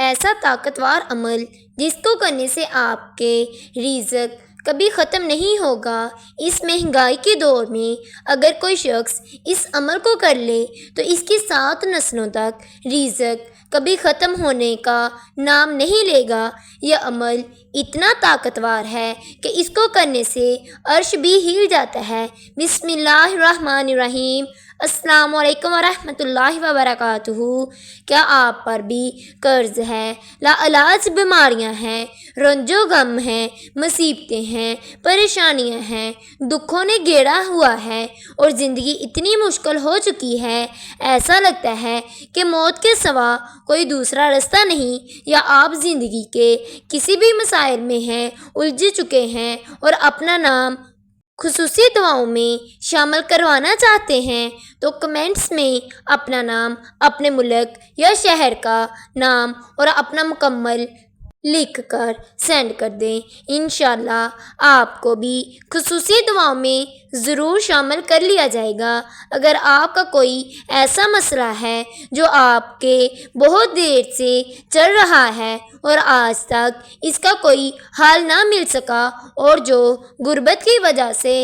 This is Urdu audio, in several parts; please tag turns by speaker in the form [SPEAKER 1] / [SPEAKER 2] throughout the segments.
[SPEAKER 1] ایسا طاقتور عمل جس کو کرنے سے آپ کے رزق کبھی ختم نہیں ہوگا۔ اس مہنگائی کے دور میں اگر کوئی شخص اس عمل کو کر لے تو اس کی 7 نسلوں تک رزق کبھی ختم ہونے کا نام نہیں لے گا۔ یہ عمل اتنا طاقتور ہے کہ اس کو کرنے سے عرش بھی ہل جاتا ہے۔ بسم اللہ الرحمن الرحیم۔ السلام علیکم ورحمۃ اللہ وبرکاتہ۔ کیا آپ پر بھی قرض ہے، لاعلاج بیماریاں ہیں، رنج و غم ہیں، مصیبتیں ہیں، پریشانیاں ہیں، دکھوں نے گھیرا ہوا ہے اور زندگی اتنی مشکل ہو چکی ہے، ایسا لگتا ہے کہ موت کے سوا کوئی دوسرا رستہ نہیں، یا آپ زندگی کے کسی بھی مسائل میں ہیں، الجھ چکے ہیں اور اپنا نام خصوصی دعاؤں میں شامل کروانا چاہتے ہیں تو کمنٹس میں اپنا نام، اپنے ملک یا شہر کا نام اور اپنا مکمل لکھ کر سینڈ کر دیں۔ انشاءاللہ آپ کو بھی خصوصی دعاؤں میں ضرور شامل کر لیا جائے گا۔ اگر آپ کا کوئی ایسا مسئلہ ہے جو آپ کے بہت دیر سے چل رہا ہے اور آج تک اس کا کوئی حل نہ مل سکا، اور جو غربت کی وجہ سے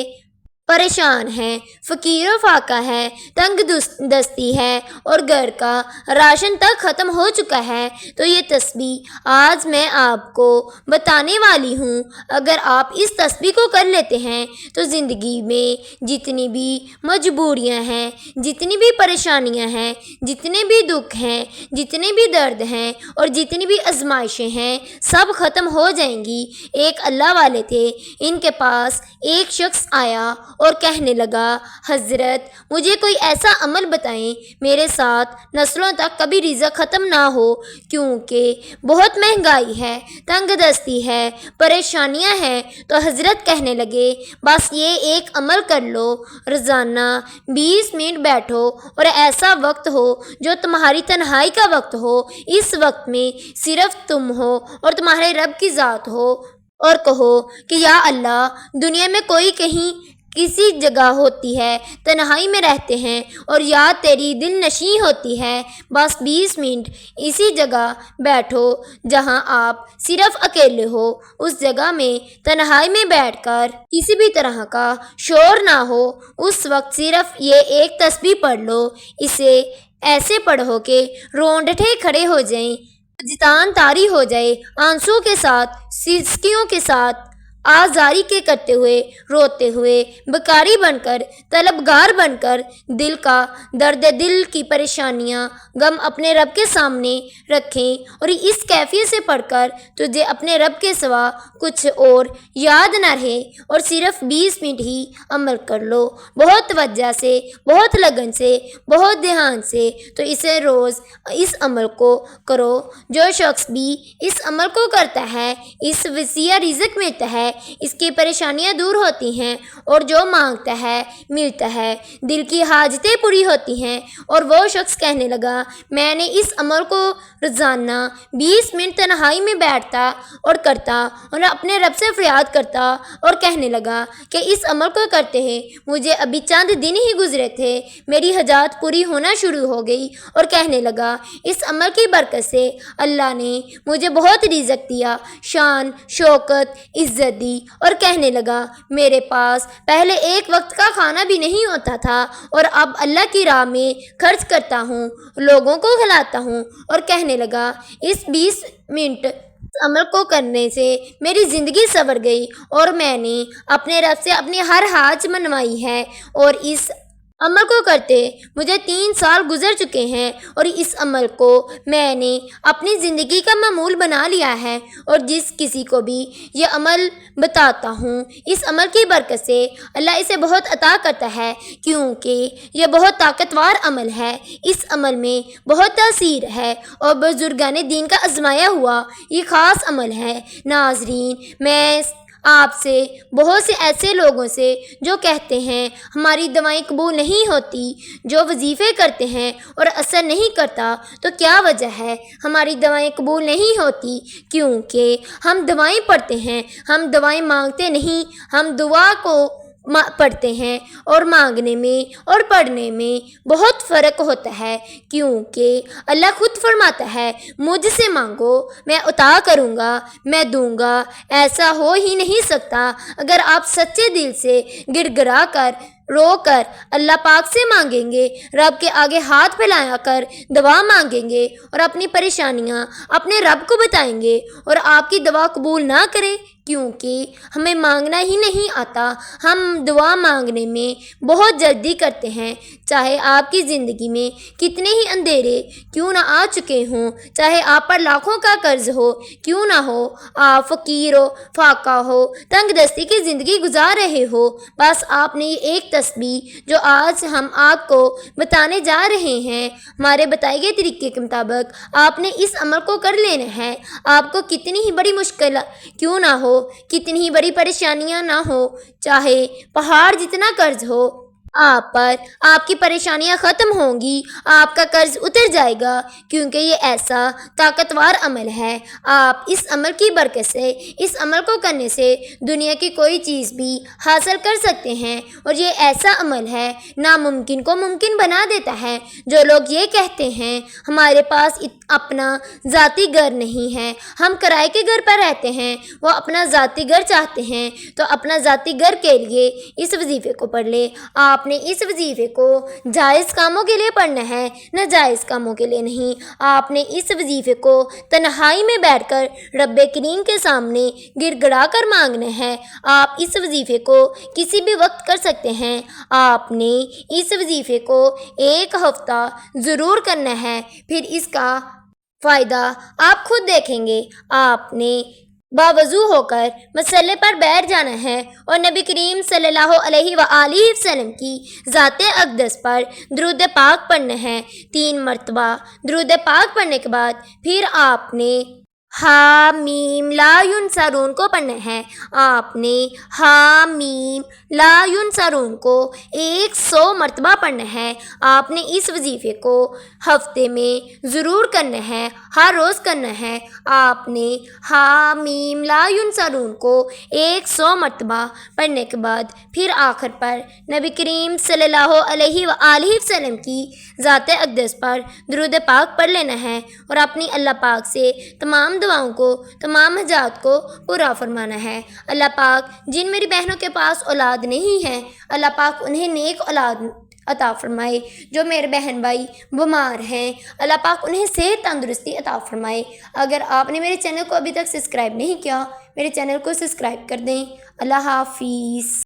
[SPEAKER 1] پریشان ہے، فقیر و فاقہ ہے، تنگ دستی ہے اور گھر کا راشن تک ختم ہو چکا ہے، تو یہ تسبیح آج میں آپ کو بتانے والی ہوں۔ اگر آپ اس تسبیح کو کر لیتے ہیں تو زندگی میں جتنی بھی مجبوریاں ہیں، جتنی بھی پریشانیاں ہیں، جتنے بھی دکھ ہیں، جتنے بھی درد ہیں اور جتنی بھی آزمائشیں ہیں، سب ختم ہو جائیں گی۔ ایک اللہ والے تھے، ان کے پاس ایک شخص آیا اور کہنے لگا، حضرت مجھے کوئی ایسا عمل بتائیں میرے ساتھ نسلوں تک کبھی رزق ختم نہ ہو، کیونکہ بہت مہنگائی ہے، تنگ دستی ہے، پریشانیاں ہیں۔ تو حضرت کہنے لگے، بس یہ ایک عمل کر لو، روزانہ 20 منٹ بیٹھو اور ایسا وقت ہو جو تمہاری تنہائی کا وقت ہو، اس وقت میں صرف تم ہو اور تمہارے رب کی ذات ہو، اور کہو کہ یا اللہ، دنیا میں کوئی کہیں کسی جگہ ہوتی ہے، تنہائی میں رہتے ہیں اور یاد تیری دل نشیں ہوتی ہے، بس 20 منٹ اسی جگہ بیٹھو جہاں آپ صرف اکیلے ہو، اس جگہ میں تنہائی میں بیٹھ کر کسی بھی طرح کا شور نہ ہو، اس وقت صرف یہ ایک تسبیح پڑھ لو۔ اسے ایسے پڑھو کہ رونگٹے کھڑے ہو جائیں، جتان طاری ہو جائے، آنسو کے ساتھ، سسکیوں کے ساتھ، آزاری کے کرتے ہوئے، روتے ہوئے، بکاری بن کر، طلبگار بن کر، دل کا درد، دل کی پریشانیاں، غم اپنے رب کے سامنے رکھیں، اور اس کیفیت سے پڑھ کر تجھے اپنے رب کے سوا کچھ اور یاد نہ رہے، اور صرف 20 منٹ ہی عمل کر لو، بہت توجہ سے، بہت لگن سے، بہت دھیان سے۔ تو اسے روز اس عمل کو کرو۔ جو شخص بھی اس عمل کو کرتا ہے، اس وسیع رزق ملتا ہے، اس کی پریشانیاں دور ہوتی ہیں، اور جو مانگتا ہے ملتا ہے، دل کی حاجتیں پوری ہوتی ہیں۔ اور وہ شخص کہنے لگا، میں نے اس عمل کو روزانہ 20 منٹ تنہائی میں بیٹھتا اور کرتا اور اپنے رب سے فریاد کرتا، اور کہنے لگا کہ اس عمل کو کرتے ہیں مجھے ابھی چند دن ہی گزرے تھے، میری حاجات پوری ہونا شروع ہو گئی، اور کہنے لگا اس عمل کی برکت سے اللہ نے مجھے بہت رزق دیا، شان، شوکت، عزت دی، اور کہنے لگا میرے پاس پہلے ایک وقت کا کھانا بھی نہیں ہوتا تھا، اور اب اللہ کی راہ میں خرچ کرتا ہوں، لوگوں کو کھلاتا ہوں، اور کہنے لگا اس 20 منٹ عمل کو کرنے سے میری زندگی سنور گئی، اور میں نے اپنے رب سے اپنی ہر حاجت منوائی ہے، اور اس عمل کو کرتے مجھے 3 سال گزر چکے ہیں، اور اس عمل کو میں نے اپنی زندگی کا معمول بنا لیا ہے، اور جس کسی کو بھی یہ عمل بتاتا ہوں، اس عمل کی برکت سے اللہ اسے بہت عطا کرتا ہے، کیونکہ یہ بہت طاقتور عمل ہے، اس عمل میں بہت تاثیر ہے، اور بزرگان دین کا آزمایا ہوا یہ خاص عمل ہے۔ ناظرین، میں آپ سے بہت سے ایسے لوگوں سے جو کہتے ہیں ہماری دعائیں قبول نہیں ہوتی، جو وظیفے کرتے ہیں اور اثر نہیں کرتا، تو کیا وجہ ہے ہماری دعائیں قبول نہیں ہوتی؟ کیونکہ ہم دعائیں پڑھتے ہیں، ہم دعائیں مانگتے نہیں، ہم دعا کو پڑھتے ہیں اور مانگنے میں اور پڑھنے میں بہت فرق ہوتا ہے، کیونکہ اللہ خود فرماتا ہے مجھ سے مانگو میں عطا کروں گا، میں دوں گا۔ ایسا ہو ہی نہیں سکتا اگر آپ سچے دل سے گڑ گڑا کر رو کر اللہ پاک سے مانگیں گے، رب کے آگے ہاتھ پھیلا کر دعا مانگیں گے اور اپنی پریشانیاں اپنے رب کو بتائیں گے اور آپ کی دعا قبول نہ کرے، کیونکہ ہمیں مانگنا ہی نہیں آتا، ہم دعا مانگنے میں بہت جلدی کرتے ہیں۔ چاہے آپ کی زندگی میں کتنے ہی اندھیرے کیوں نہ آ چکے ہوں، چاہے آپ پر لاکھوں کا قرض ہو کیوں نہ ہو، آپ فقیر ہو، فاقہ ہو، تنگ دستی کی زندگی گزار رہے ہو، بس آپ نے یہ ایک تسبیح جو آج ہم آپ کو بتانے جا رہے ہیں، ہمارے بتائے گئے طریقے کے مطابق آپ نے اس عمل کو کر لینا ہے۔ آپ کو کتنی ہی بڑی مشکل کیوں نہ ہو، کتنی ہی بڑی پریشانیاں نہ ہو، چاہے پہاڑ جتنا قرض ہو، آپ پر آپ کی پریشانیاں ختم ہوں گی، آپ کا قرض اتر جائے گا، کیونکہ یہ ایسا طاقتور عمل ہے۔ آپ اس عمل کی برکت سے، اس عمل کو کرنے سے دنیا کی کوئی چیز بھی حاصل کر سکتے ہیں، اور یہ ایسا عمل ہے ناممکن کو ممکن بنا دیتا ہے۔ جو لوگ یہ کہتے ہیں ہمارے پاس اپنا ذاتی گھر نہیں ہے، ہم کرائے کے گھر پر رہتے ہیں، وہ اپنا ذاتی گھر چاہتے ہیں، تو اپنا ذاتی گھر کے لیے اس وظیفے کو پڑھ لے۔ آپ نے اس وظیفے کو جائز کاموں کے لیے پڑھنا ہے، ناجائز کاموں کے لیے نہیں۔ آپ نے اس وظیفے کو تنہائی میں بیٹھ کر رب کریم کے سامنے گڑ گڑا کر مانگنا ہے۔ آپ اس وظیفے کو کسی بھی وقت کر سکتے ہیں۔ آپ نے اس وظیفے کو ایک ہفتہ ضرور کرنا ہے، پھر اس کا فائدہ آپ خود دیکھیں گے۔ آپ نے باوضو ہو کر مصلی پر بیٹھ جانا ہے اور نبی کریم صلی اللہ علیہ وآلہ وسلم کی ذات اقدس پر درود پاک پڑھنا ہے 3 مرتبہ۔ درود پاک پڑھنے کے بعد پھر آپ نے حامیم لا ینصرون کو پڑھنا ہے۔ آپ نے حامیم لا ینصرون کو 100 مرتبہ پڑھنا ہے۔ آپ نے اس وظیفے کو ہفتے میں ضرور کرنا ہے، ہر روز کرنا ہے۔ آپ نے حامیم لا ینصرون کو 100 مرتبہ پڑھنے کے بعد پھر آخر پر نبی کریم صلی اللہ علیہ وآلہ وسلم کی ذات اقدس پر درود پاک پڑھ لینا ہے اور اپنی اللہ پاک سے تمام دعاؤں کو، تمام حاجات کو پورا فرمانا ہے۔ اللہ پاک جن میری بہنوں کے پاس اولاد نہیں ہے، اللہ پاک انہیں نیک اولاد عطا فرمائے۔ جو میرے بہن بھائی بیمار ہیں، اللہ پاک انہیں صحت تندرستی عطا فرمائے۔ اگر آپ نے میرے چینل کو ابھی تک سبسکرائب نہیں کیا، میرے چینل کو سبسکرائب کر دیں۔ اللہ حافظ۔